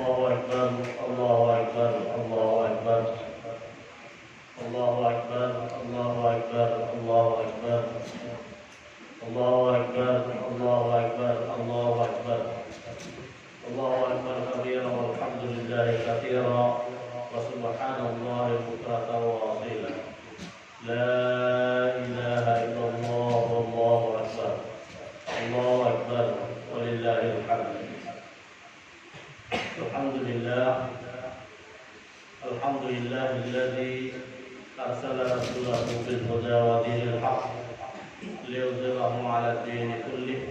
أكبر الله أكبر الله أكبر الله أكبر الله أكبر الله أكبر الله أكبر الله أكبر الله أكبر الله أكبر كبيرا والحمد لله كثيرا وسبحان الله بكرة وأصيلا لا إله إلا الله والله أكبر الله أكبر ولله الحمد. الحمد لله الذي أرسل رسوله بالهدى ودين الحق ليظهره على الدين كله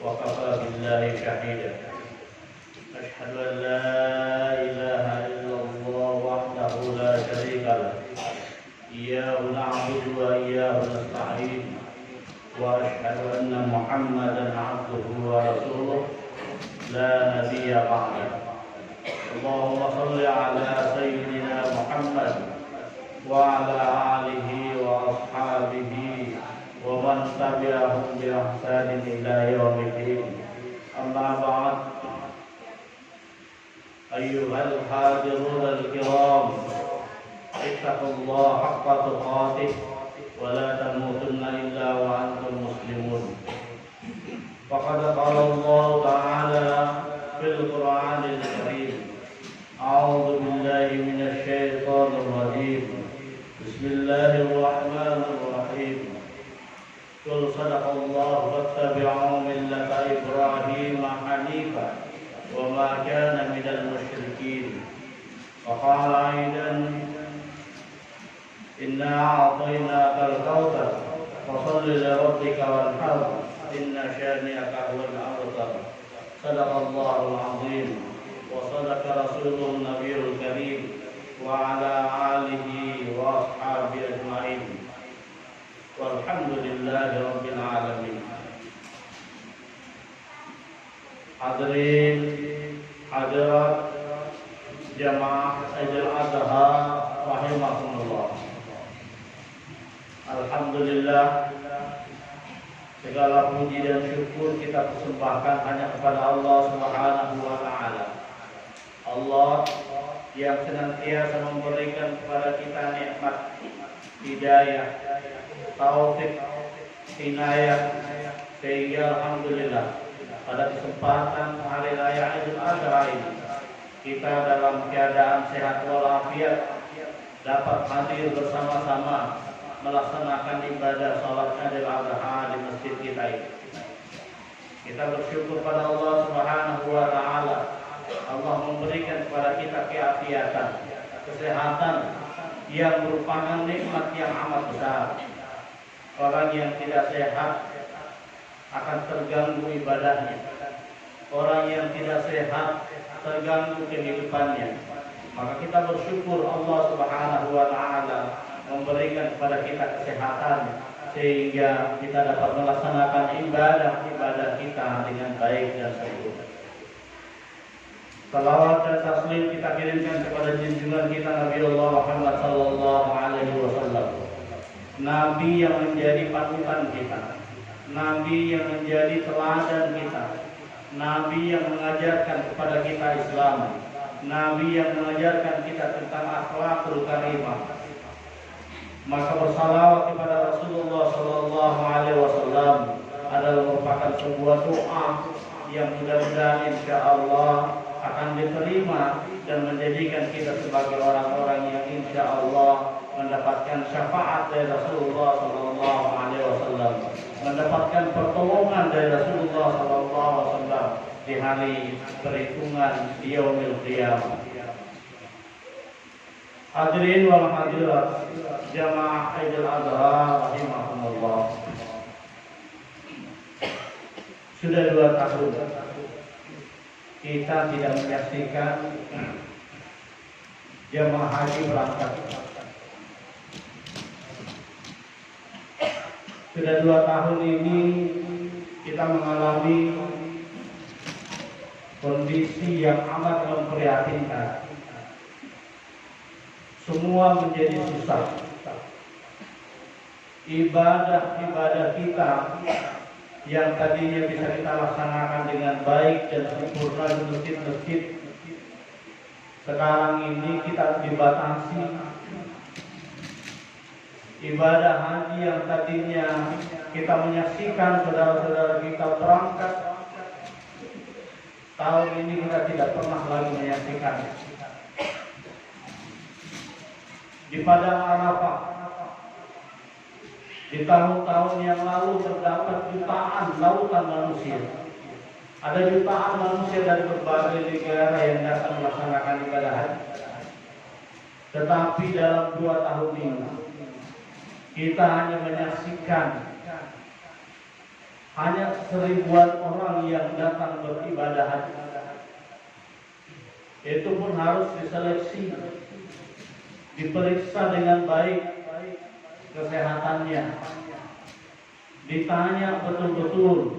وكفى بالله شهيدا. أشهد أن لا إله إلا الله وحده لا شريك له إياه نعبد وإياه نستعين وأشهد أن محمدا عبده ورسوله لا نبي بعده. اللهم صل على سيدنا محمد وعلى آله وأصحابه ومن تبعهم بإحسان إلى يوم الدين. أما بعد، أيها الحاضرون الكرام، اتقوا الله حق تقاته ولا تموتن إلا وأنتم مسلمون. فقد قال الله تعالى في القرآن الكريم: أعوذ بالله من الشيطان الرجيم، بسم الله الرحمن الرحيم. قل صدق الله واتبعوا ملة إبراهيم حنيفا وما كان من المشركين. وقال أيضا: إنا أعطيناك الكوثر فصل لربك وانحر إن شانئك هو الأبتر. صدق الله العظيم وصدق رسوله النبي الكريم وعلى آله وأصحابه أجمعين والحمد لله رب العالمين. Hadirin hadirat jamaah Idul Adha rahimakumullah. Alhamdulillah, segala puji dan syukur kita persembahkan hanya kepada Allah Subhanahu wa taala. Allah yang senantiasa memberikan kepada kita nikmat hidayah, taufik, inayah, sehingga alhamdulillah pada kesempatan hari raya Idul Adha ini kita dalam keadaan sehat walafiat dapat hadir bersama-sama melaksanakan ibadah salat Idul Adha di masjid kita ini. Kita bersyukur pada Allah Subhanahu wa taala. Allah memberikan kepada kita keafiatan, kesehatan yang merupakan nikmat yang amat besar. Orang yang tidak sehat akan terganggu ibadahnya. Orang yang tidak sehat terganggu kehidupannya. Maka kita bersyukur Allah Subhanahu wa taala memberikan kepada kita kesehatan sehingga kita dapat melaksanakan ibadah kita dengan baik dan sempurna. Salawat dan taslim kita kirimkan kepada junjungan kita Nabi Allah Muhammad sallallahu alaihi wasallam. Nabi yang menjadi panutan kita, Nabi yang menjadi teladan kita, Nabi yang mengajarkan kepada kita Islam, Nabi yang mengajarkan kita tentang akhlakul karimah. Maka bersalawat kepada Rasulullah sallallahu alaihi wasallam adalah merupakan sebuah doa yang mudah-mudahan insyaallah akan diterima dan menjadikan kita sebagai orang-orang yang insyaallah mendapatkan syafaat dari Rasulullah sallallahu alaihi wasallam, mendapatkan pertolongan dari Rasulullah sallallahu alaihi wasallam di hari perhitungan di yaumil qiyamah. Hadirin wal hadirat jamaah Idul Adha rahimakumullah. Sudah 2 tahun kita tidak menyaksikan jamaah haji berangkat. Sudah 2 tahun ini kita mengalami kondisi yang amat memprihatinkan. Semua menjadi susah. Ibadah-ibadah kita yang tadinya bisa kita laksanakan dengan baik dan sempurna di masjid-masjid Sekarang ini kita dibatasi ibadah haji yang tadinya kita menyaksikan saudara-saudara kita berangkat. Tahun ini kita tidak pernah lagi menyaksikan. Di Padang Arafah, di tahun-tahun yang lalu terdapat jutaan lautan manusia. Ada jutaan manusia dari berbagai negara yang datang melaksanakan ibadah haji. Tetapi dalam 2 tahun ini kita hanya menyaksikan hanya 1000-an orang yang datang beribadah haji. Itu pun harus diseleksi, diperiksa dengan baik kesehatannya, ditanya betul-betul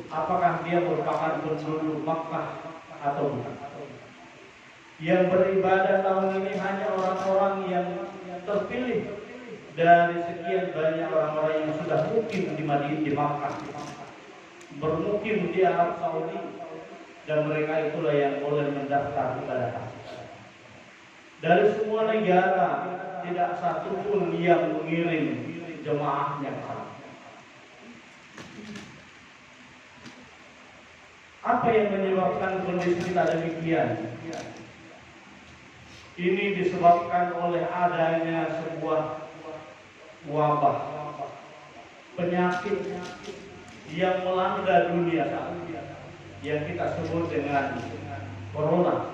apakah dia merupakan penduduk Makkah atau bukan. Yang beribadah tahun ini hanya orang-orang yang terpilih dari sekian banyak orang-orang yang sudah mukim di Madinah, di Makkah, bermukim di Arab Saudi, dan mereka itulah yang boleh mendaftar ibadah haji. Dari semua negara tidak satu pun yang mengirim jemaahnya ke sana. Apa yang menyebabkan kondisi kita demikian? Ini disebabkan oleh adanya sebuah wabah, penyakit yang melanda dunia saat ini, yang kita sebut dengan corona,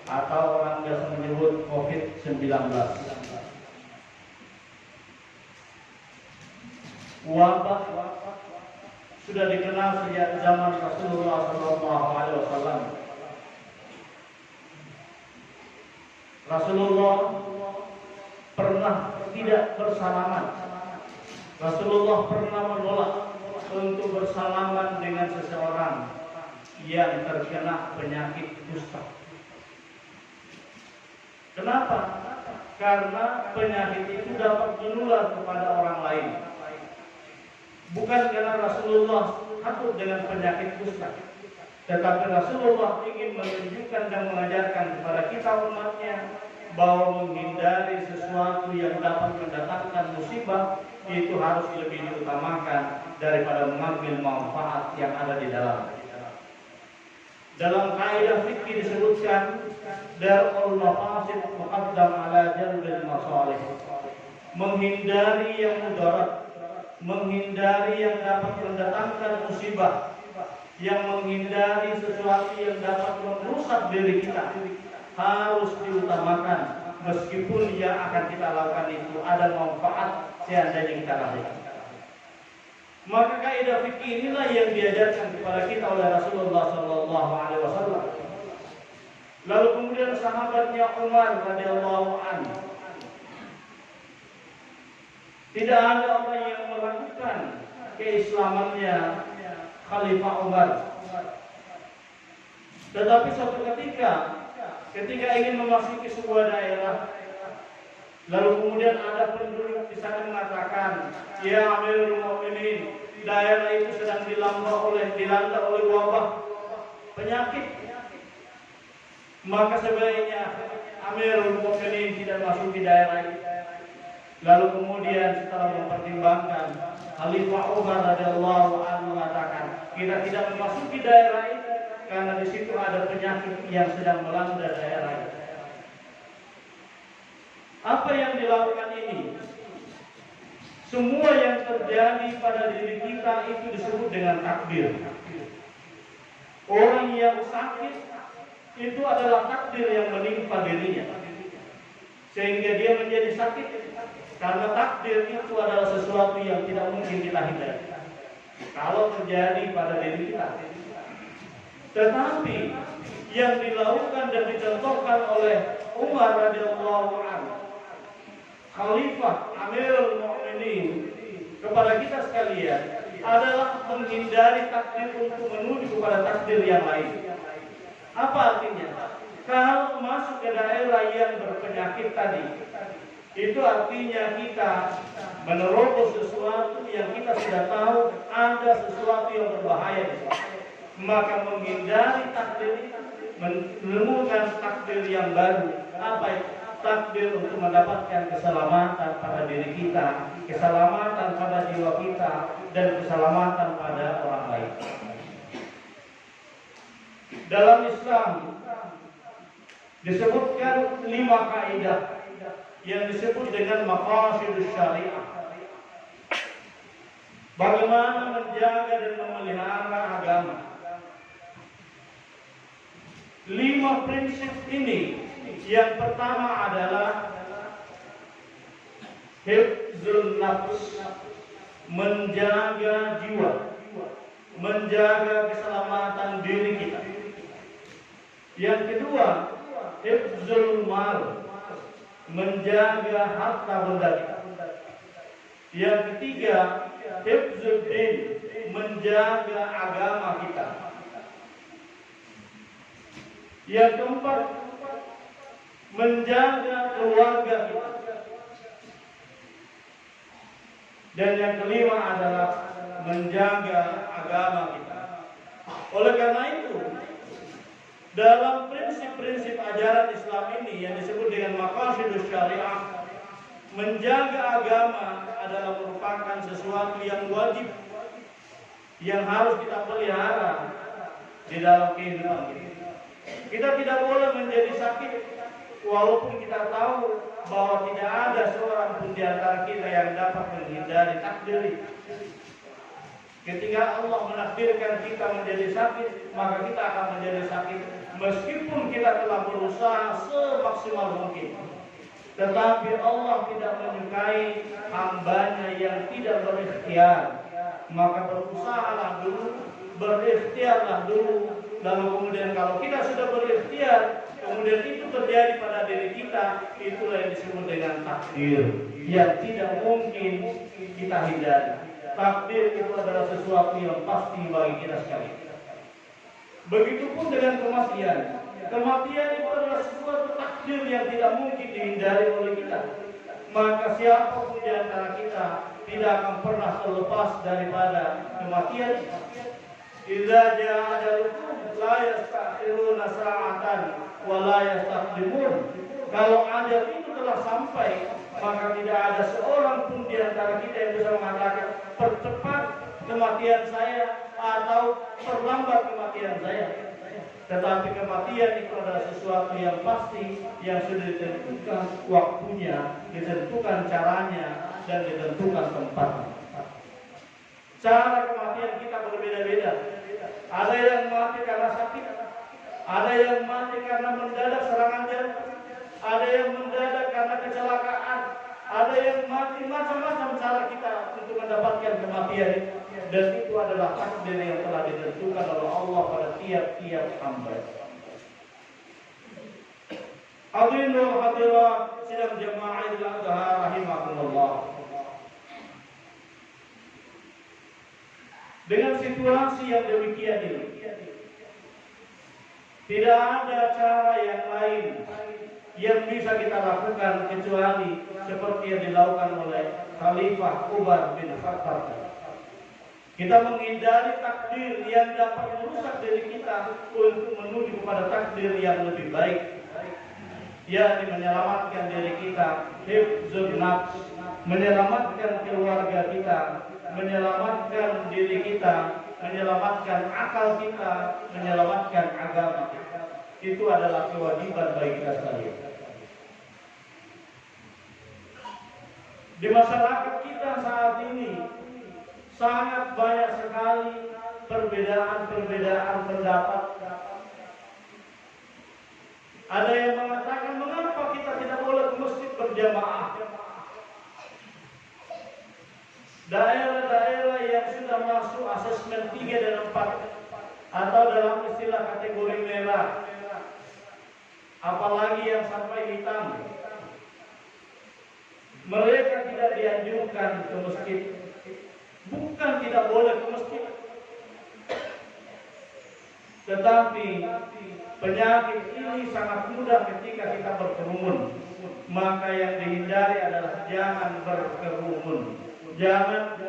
atau orang biasa menyebut COVID-19. Wabah sudah dikenal sejak zaman Rasulullah SAW. Rasulullah pernah tidak bersalaman. Rasulullah pernah menolak untuk bersalaman dengan seseorang yang terkena penyakit kusta. Kenapa? Karena penyakit itu dapat menular kepada orang lain. Bukan karena Rasulullah takut dengan penyakit kusta, tetapi Rasulullah ingin menunjukkan dan mengajarkan kepada kita umatnya bahwa menghindari sesuatu yang dapat mendatangkan musibah itu harus lebih diutamakan daripada mengambil manfaat yang ada di dalam. Dalam kaidah fikih disebutkan darul mafasid muqaddam ala jalbil masalih. Menghindari yang mudarat, menghindari yang dapat mendatangkan musibah, yang menghindari sesuatu yang dapat merusak diri kita harus diutamakan, meskipun yang akan kita lakukan itu ada manfaat seandainya kita lakukan. Maka kaidah fikih inilah yang diajarkan kepada kita oleh Rasulullah SAW. Lalu kemudian sahabatnya Umar radhiyallahu anhu, tidak ada orang yang meragukan keislamannya Khalifah Umar. Tetapi suatu ketika ingin memasuki sebuah daerah, lalu kemudian ada penduduk di sana mengatakan, "Ya Amirul Mukminin, daerah itu sedang dilanda oleh wabah penyakit. Maka sebaiknya Amirul Mukminin tidak masuk di daerah itu." Lalu kemudian setelah mempertimbangkan, Khalifah Umar radhiyallahu anhu mengatakan, "Kita tidak memasuki daerah itu karena di situ ada penyakit yang sedang melanda daerah itu." Apa yang dilakukan ini? Semua yang terjadi pada diri kita itu disebut dengan takdir. Orang yang sakit itu adalah takdir yang menimpa dirinya, sehingga dia menjadi sakit. Karena takdir itu adalah sesuatu yang tidak mungkin kita hindari kalau terjadi pada diri kita. Tetapi yang dilakukan dan dicontohkan oleh Umar radhiyallahu anhu, Khalifah Amirul Mukminin, kepada kita sekalian adalah menghindari takdir untuk menuju kepada takdir yang lain. Apa artinya? Kalau masuk ke daerah yang berpenyakit tadi, itu artinya kita menerobos sesuatu yang kita sudah tahu ada sesuatu yang berbahaya. Maka menghindari takdir menemukan takdir yang baru. Apa itu? Takdir untuk mendapatkan keselamatan pada diri kita, keselamatan pada jiwa kita, dan keselamatan pada orang lain. Dalam Islam disebutkan 5 kaidah yang disebut dengan maqasidus syariah. Bagaimana menjaga dan memelihara agama. 5 prinsip ini, yang pertama adalah hifzul nafs, menjaga jiwa, menjaga keselamatan diri kita. Yang kedua, hifzul mal, menjaga harta benda kita. Yang ketiga, hifzul din, menjaga agama kita. Yang keempat, menjaga keluarga kita. Dan yang kelima adalah menjaga agama kita. Oleh karena itu, dalam prinsip-prinsip ajaran Islam ini yang disebut dengan maqasidus syariah, menjaga agama adalah merupakan sesuatu yang wajib, yang harus kita pelihara di dalam kehidupan kita. Kita tidak boleh menjadi sakit walaupun kita tahu bahwa tidak ada seorang pun di antara kita yang dapat menghindari takdir. Ketika Allah menakdirkan kita menjadi sakit, maka kita akan menjadi sakit meskipun kita telah berusaha semaksimal mungkin. Tetapi Allah tidak menyukai hambanya yang tidak berikhtiar. Maka berusahalah dulu, berikhtiarlah dulu. Lalu kemudian kalau kita sudah berikhtiar, kemudian itu terjadi pada diri kita, itulah yang disebut dengan takdir yang tidak mungkin kita hindari. Takdir itu adalah sesuatu yang pasti bagi kita sekali. Begitupun dengan kematian. Kematian itu adalah sesuatu takdir yang tidak mungkin dihindari oleh kita. Maka siapapun di antara kita tidak akan pernah terlepas daripada kematian. Idza jaa ajalukum la yastakhiruna sa'atan wa la yastaqdimun. Kalau ajal itu telah sampai, maka tidak ada seorang pun di antara kita yang bisa mengatakan percepat kematian saya atau perlambat kematian saya. Tetapi kematian itu adalah sesuatu yang pasti, yang sudah ditentukan waktunya, ditentukan caranya, dan ditentukan tempatnya. Cara kematian kita berbeda-beda. Ada yang mati karena sakit, ada yang mati karena mendadak serangan jantung, ada yang mendadak karena kecelakaan, ada yang mati macam-macam cara kita untuk mendapatkan kematian. Dan itu adalah takdir yang telah ditentukan oleh Allah pada tiap-tiap hamba. Hadirin wa hadirat sidang jamaah Idul Adha rahimakumullah. Dengan situasi yang demikian ini, tidak ada cara yang lain yang bisa kita lakukan kecuali seperti yang dilakukan oleh Khalifah Umar bin Khattab. Kita menghindari takdir yang dapat merusak diri kita untuk menuju kepada takdir yang lebih baik, yakni menyelamatkan diri kita, hifzun nafs, menyelamatkan keluarga kita, menyelamatkan diri kita, menyelamatkan akal kita, menyelamatkan agama kita. Itu adalah kewajiban bagi kita sekalian. Di masyarakat kita saat ini sangat banyak sekali perbedaan-perbedaan pendapat. Ada yang mengatakan mengapa kita tidak boleh ke masjid berjamaah. Daerah-daerah yang sudah masuk asesmen 3 dan 4 atau dalam istilah kategori merah, apalagi yang sampai hitam, mereka tidak dianjurkan ke masjid. Bukan tidak boleh ke masjid, tetapi penyakit ini sangat mudah ketika kita berkerumun. Maka yang dihindari adalah jangan berkerumun, jangan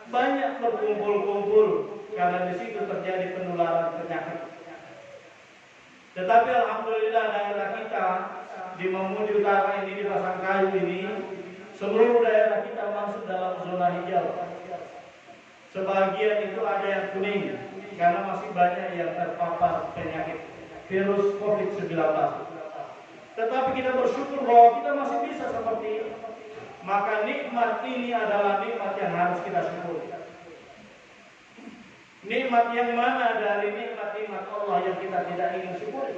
banyak berkumpul-kumpul, karena di situ terjadi penularan penyakit. Tetapi alhamdulillah daerah kita di Mamuju Utara ini, di Pasangkayu ini, seluruh daerah kita masuk dalam zona hijau. Sebagian itu ada yang kuning karena masih banyak yang terpapar penyakit virus COVID-19. Tetapi kita bersyukur bahwa kita masih bisa seperti ini. Maka nikmat ini adalah nikmat yang harus kita syukuri. Nikmat yang mana dari nikmat-nikmat Allah yang kita tidak ingin syukuri?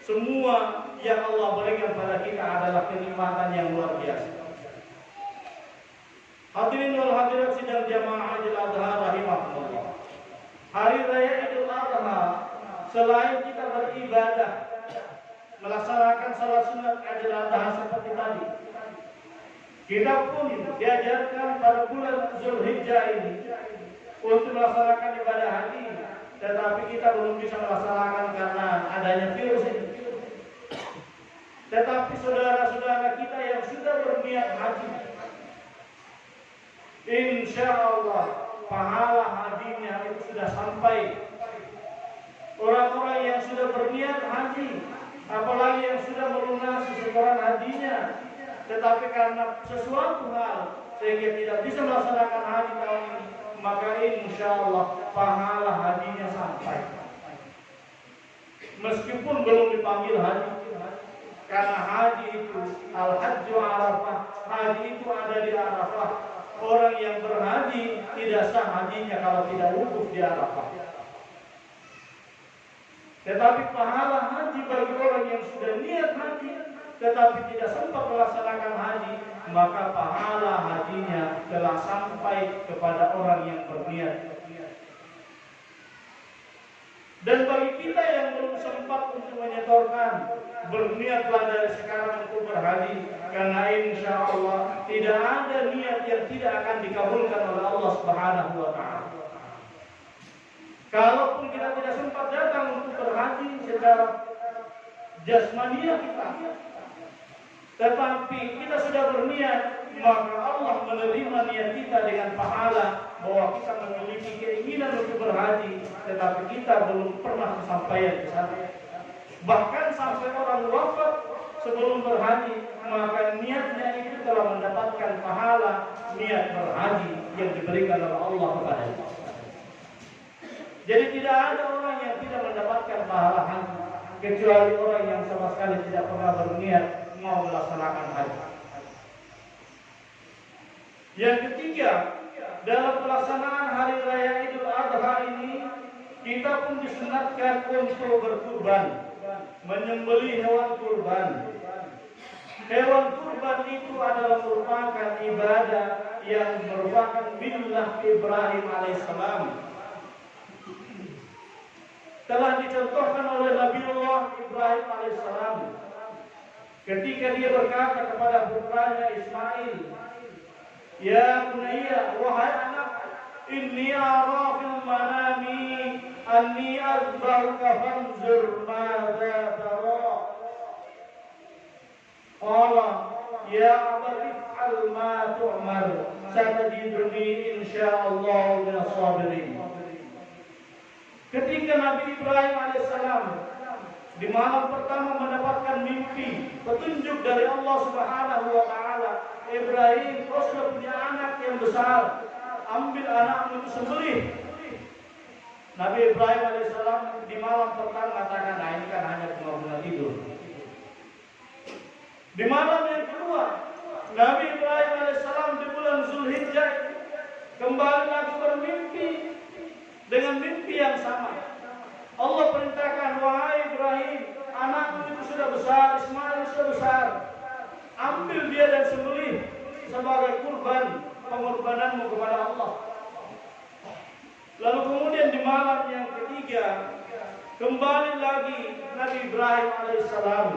Semua yang Allah berikan pada kita adalah kenikmatan yang luar biasa. Hadirin wal hadirat sidang jamaah Idul Adha rahimahumullah. Hari raya Idul Adha, selain kita beribadah, melaksanakan salat sunat Idul Adha seperti tadi, kita pun diajarkan pada bulan Zulhijjah ini untuk melaksanakan ibadah haji, tetapi kita belum bisa melaksanakan karena adanya virus ini. Tetapi saudara-saudara kita yang sudah berniat haji, insya Allah pahala hajinya itu sudah sampai. Orang-orang yang sudah berniat haji, apalagi yang sudah melunasi setoran hajinya, tetapi karena sesuatu hal sehingga tidak bisa melaksanakan haji tahun ini, maka insya Allah pahala hajinya sampai. Meskipun belum dipanggil haji, karena haji itu al-hajju Arafah, haji itu ada di Arafah. Orang yang berhaji tidak sah hajinya kalau tidak wukuf di Arafah. Tetapi pahala haji bagi orang yang sudah niat haji tetapi tidak sempat melaksanakan haji, maka pahala hajinya telah sampai kepada orang yang berniat. Dan bagi kita yang belum sempat untuk menyetorkan, berniatlah dari sekarang untuk berhaji, karena insya Allah tidak ada niat yang tidak akan dikabulkan oleh Allah Subhanahu wa Ta'ala. Kalaupun kita tidak sempat datang untuk berhaji secara jasmaniah kita, tetapi kita sudah berniat, maka Allah menerima niat kita dengan pahala bahwa kita memiliki keinginan untuk berhaji, tetapi kita belum pernah kesampaian ke sana. Bahkan sampai orang wafat sebelum berhaji, maka niatnya itu telah mendapatkan pahala niat berhaji yang diberikan oleh Allah kepadanya. Jadi tidak ada orang yang tidak mendapatkan pahala haji kecuali orang yang sama sekali tidak pernah berniat mau melaksanakan haji. Yang ketiga, dalam pelaksanaan hari raya Idul Adha ini, kita pun disunatkan untuk berkurban, menyembelih hewan kurban. Hewan kurban itu adalah merupakan ibadah yang merupakan millah Ibrahim alaihissalam. Telah dicontohkan oleh Nabiullah Ibrahim alaihissalam ketika dia berkata kepada putranya Ismail, "Ya bunayya, wahai anak, inni ara fil manami anni azbahuka fanzur madza tara." Qala, "Ya abati if'al ma tu'mar, satajiduni insyaallah minas sabirin." Ketika Nabi Ibrahim alaihissalam di malam pertama mendapatkan mimpi, petunjuk dari Allah Subhanahu wa Ta'ala, "Ibrahim, kau sudah punya anak yang besar, ambil anakmu itu sembelih." Nabi Ibrahim alaihissalam di malam pertama mengatakan, "Nah, ini kan hanya bunga-bunga tidur." Di malam yang kedua, Nabi Ibrahim alaihissalam di bulan Zulhijjah kembali lagi bermimpi dengan mimpi yang sama. Allah perintahkan, "Wahai Ibrahim, anakmu itu sudah besar, Ismail sudah besar. Ambil dia dan sembelih sebagai kurban pengorbananmu kepada Allah." Lalu kemudian di malam yang ketiga, kembali lagi Nabi Ibrahim alaihissalam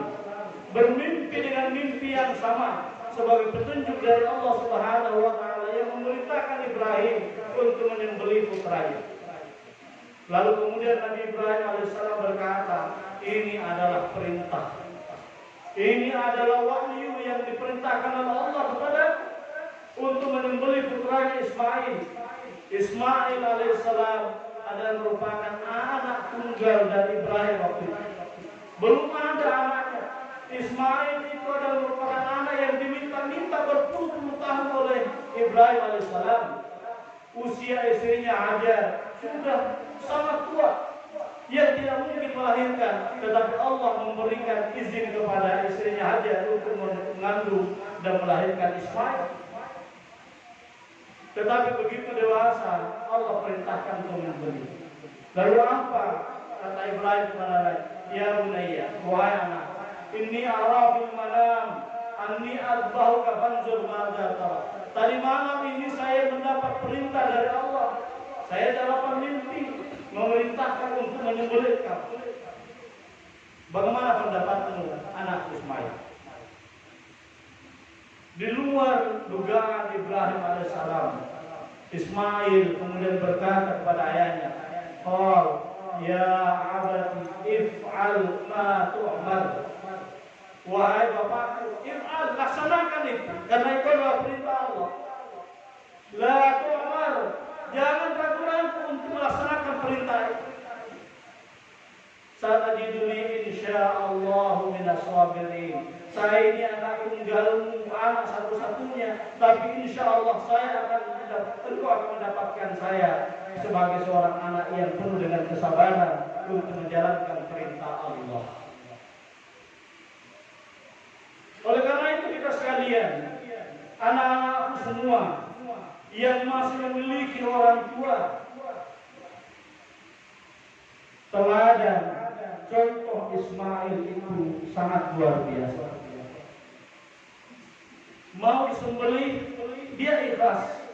bermimpi dengan mimpi yang sama sebagai petunjuk dari Allah Subhanahu wa Ta'ala yang memerintahkan Ibrahim untuk menyembelih putranya. Lalu kemudian Nabi Ibrahim alaihissalam berkata, "Ini adalah perintah. Ini adalah wahyu yang diperintahkan oleh Allah kepada untuk menyembelih putranya Ismail." Ismail alaihissalam adalah merupakan anak tunggal dari Ibrahim waktu itu. belum ada anaknya. Ismail itu adalah merupakan anak yang diminta-minta berpuluh-puluh tahun oleh Ibrahim alaihissalam. Usia istrinya Hajar sudah sangat tua, yang tidak mungkin melahirkan, tetapi Allah memberikan izin kepada istrinya Hajar untuk mengandung dan melahirkan Ismail. Tetapi begitu dewasa, Allah perintahkan untuk membeli. Lalu apa kata Ibrahim kepada anaknya? Ya bunayya, wahai anak, inni ara fil manam anni adbahuka fanzur madza tara. Tadi malam ini saya mendapat perintah dari Allah. Saya dapat mimpi memerintahkan untuk menyembelih kamu. Bagaimana pendapatmu, anak Ismail? Di luar dugaan Ibrahim alaihissalam, Ismail kemudian berkata kepada ayahnya, "Qal ya abati if'al ma tu'mar." Wahai bapakku, if'al, laksanakan itu, karena itu adalah perintah Allah. La tu'mar, jangan ragu-ragu untuk melaksanakan perintah itu. Satajiduni insyaallah minas sabirin. Saya ini anak tunggalmu, anak satu-satunya, tapi insyaallah engkau akan mendapatkan saya sebagai seorang anak yang penuh dengan kesabaran untuk menjalankan perintah Allah. Oleh karena itu kita sekalian, anak-anakku semua yang masih memiliki orang tua, teladan contoh Ismail itu sangat luar biasa. Mau disembelih, dia ikhlas.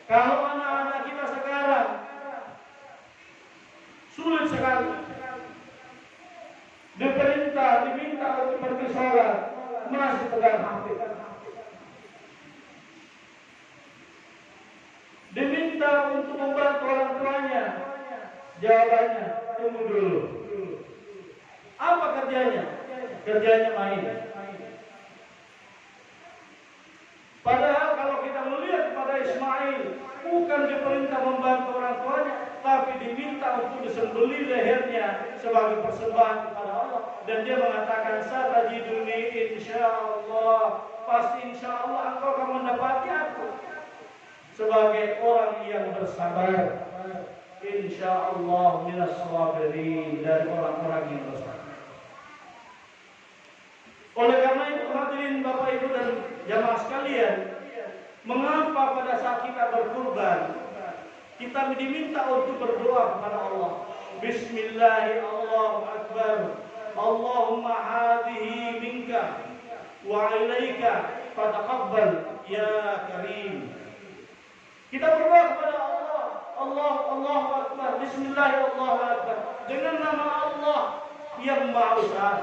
Kalau anak-anak kita sekarang sulit sekali, diminta untuk pergi sholat, masih pegang HP. Diminta untuk membantu orang tuanya, jawabannya tunggu dulu. Apa kerjanya? Kerjanya main. Padahal kalau kita melihat pada Ismail, bukan diperintah membantu orang tuanya, tapi diminta untuk disembelih lehernya sebagai persembahan kepada Allah. Dan dia mengatakan, satajiduni insyaallah, pasti insyaallah engkau akan mendapati aku sebagai orang yang bersabar. Insyaallah minas sabirin, dari orang-orang yang bersabar. Oleh karena itu hadirin Bapak Ibu dan jamaah sekalian, mengapa pada saat kita berkurban kita diminta untuk berdoa kepada Allah? Bismillahirrahmanirrahim, Allahu Akbar, Allahumma hadhihi minka wa ilaika fataqabbal ya karim. Kita berdoa kepada Allah, Allahu Akbar, Bismillahirrahmanirrahim, dengan nama Allah yang Maha Besar.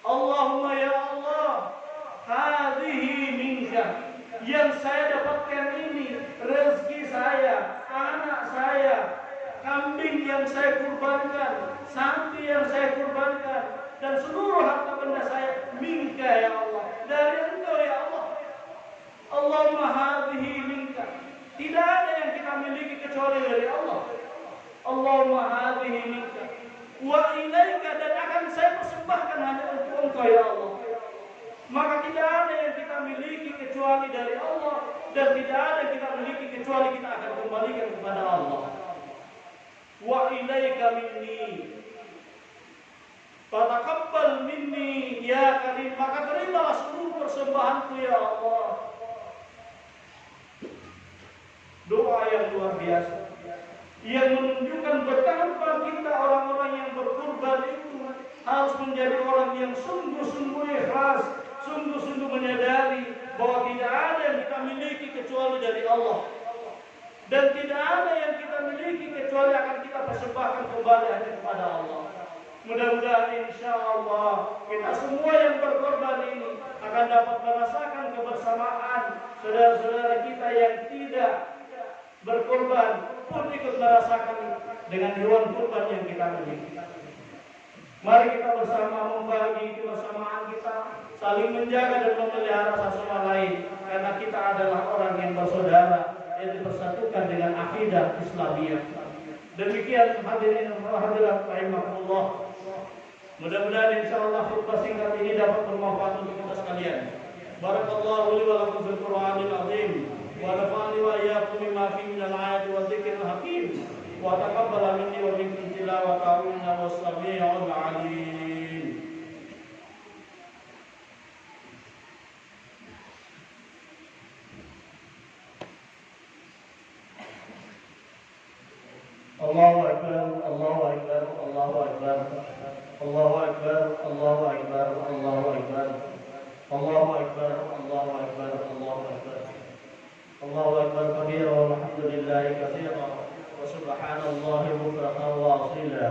Allahumma ya Allah, hadhihi minka, yang saya dapatkan ini, rezeki saya, anak saya, kambing yang saya kurbankan, sapi yang saya kurbankan, dan seluruh harta benda saya, minka ya Allah, dari Engkau ya Allah. Allahumma hadhihi minka, tidak ada yang kita miliki kecuali dari Allah. Allahumma hadhihi minka wa ilaika, dan akan saya persembahkan hanya untuk Engkau ya Allah. Maka tidak ada yang kita miliki kecuali dari Allah, dan tidak ada yang kita miliki kecuali kita akan kembalikan kepada Allah. Wa ilaika minni fataqabbal minni ya karim, maka terimalah seluruh persembahanku ya Allah. Doa yang luar biasa yang menunjukkan betapa kita orang-orang yang berkurban itu harus menjadi orang yang sungguh-sungguh ikhlas, sungguh-sungguh menyadari bahwa tidak ada yang kita miliki kecuali dari Allah, dan tidak ada yang kita miliki kecuali akan kita persembahkan kembali hanya kepada Allah. Mudah-mudahan insyaallah kita semua yang berkorban ini akan dapat merasakan kebersamaan saudara-saudara kita yang tidak berkorban pun ikut merasakan dengan hewan kurban yang kita miliki. Mari kita bersama membagi kebersamaan kita, saling menjaga dan memelihara satu sama lain, karena kita adalah orang yang bersaudara, yang dipersatukan dengan akidah Islamiyah. Demikian hadirin hadirat rahimakumullah. Mudah-mudahan insyaallah khutbah singkat ini dapat bermanfaat untuk kita sekalian. Barakallahu li wa lakum fil Qur'anil azim wa nafa'ani wa iyyakum bima fihi minal ayati wa dzikril hakim wa taqabbala minni wa minkum tilawatahu innahu was-sami'ul 'alim. Allahu akbar, Allahu akbar, Allahu akbar. Allahu akbar, Allahu akbar, Allahu akbar. Allahu akbar, Allahu akbar, Allahu akbar. Allahu akbar kabira walhamdulillahi katsira wa subhanallahi bukratan wa asila.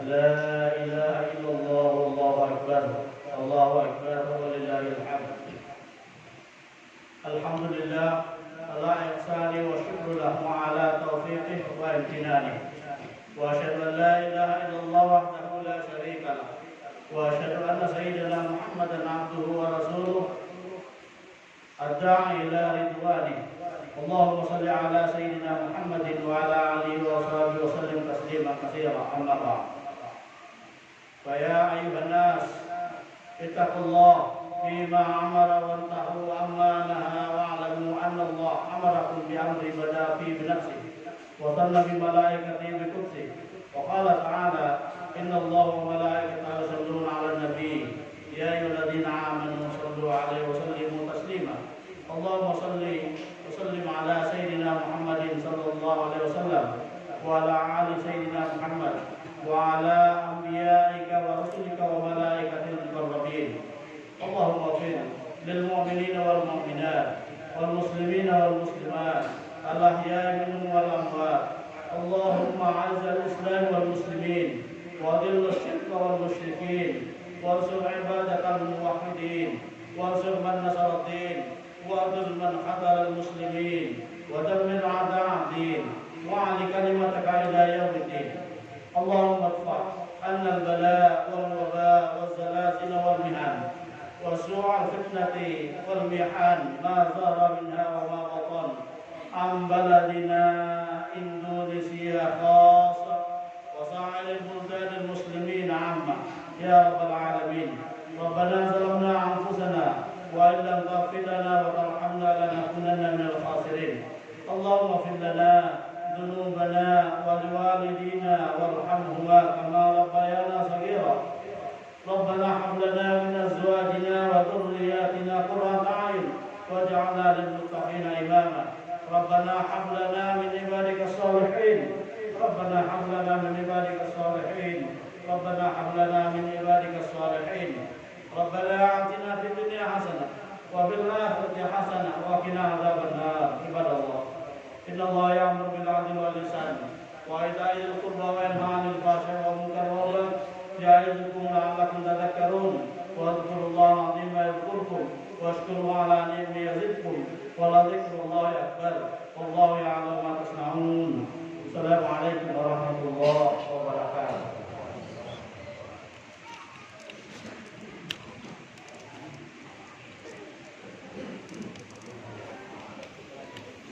La ilaha illallah, Allahu akbar. Allahu akbar walillahil hamd. Alhamdulillah ala ihsani wa syukru lahu ala taufiqihi wa imtinanihi. Wa asyhadu an la ilaha illallah wahdahu la syarika lah. Wa asyhadu anna sayyidina Muhammadan abduhu wa rasuluh ad-da'i ila ridwani. Allahumma shalli ala sayyidina Muhammadin wa ala alihi wa sahbihi wa sallim tasliman katsiran. Amma ba'd. Fa ya ayyuhan nas ittaqullah fima amara wa antahu amma naha wa'lamu anna Allah amarakum bi amri bada fi nafsihi wa sanna bi malaikatihi bi qudsihi wa qala ta'ala inna Allah wa malaikatahu yusalluna 'alan nabi ya ayyuhalladzina amanu sallu 'alaihi wa sallimu taslima. Allahumma salli wa sallim 'ala sayyidina Muhammadin sallallahu alaihi wasallam wa 'ala ali sayyidina Muhammad wa 'ala anbiya'ika wa rusulika wa malaikatil muqarrabin. Allahumma ighfir lil mu'minina wal mu'minat wal muslimina wal muslimat al ahya'i minhum wal amwat. Allahumma 'azzil islam wal muslimin wa dhil syirk wal musyrikin wansur ibadatal muwahhidin wansur man nasara din wa dhil man khadara al muslimin wa dammir a'da' din wa 'ali kalimataka ila yaumiddin. Allahumma adfa' anna al bala' wal waba' wal zalazil wal mihan وسوء الفتنة والمحن ما ظهر منها وما بطن عن بلدنا إندونيسيا خاصة وسائر البلدان المسلمين عامة يا رب العالمين. ربنا ظلمنا أنفسنا وإن لم تغفر لنا وترحمنا لنكونن من الخاسرين. اللهم اغفر لنا ذنوبنا ولوالدينا وارحمهما كما ربيانا صغيرا. ربنا هب لنا من ازواجنا وذرياتنا قرة اعين واجعلنا للمتقين اماما. ربنا هب لنا من عبادك الصالحين. ربنا هب لنا من عبادك الصالحين. ربنا هب لنا من عبادك الصالحين. ربنا آتنا في الدنيا حسنة وفي الآخرة حسنة وقنا عذاب النار. عباد الله إن الله يأمر بالعدل والإحسان وإيتاء ذي القربى وينهى عن الفحشاء والمنكر والبغي يعظكم لعلكم تذكرون. واذكروا الله العظيم يذكركم واشكروا على نعمه يزدكم ولذكر الله أكبر والله يعلم ما تصنعون. السلام عليكم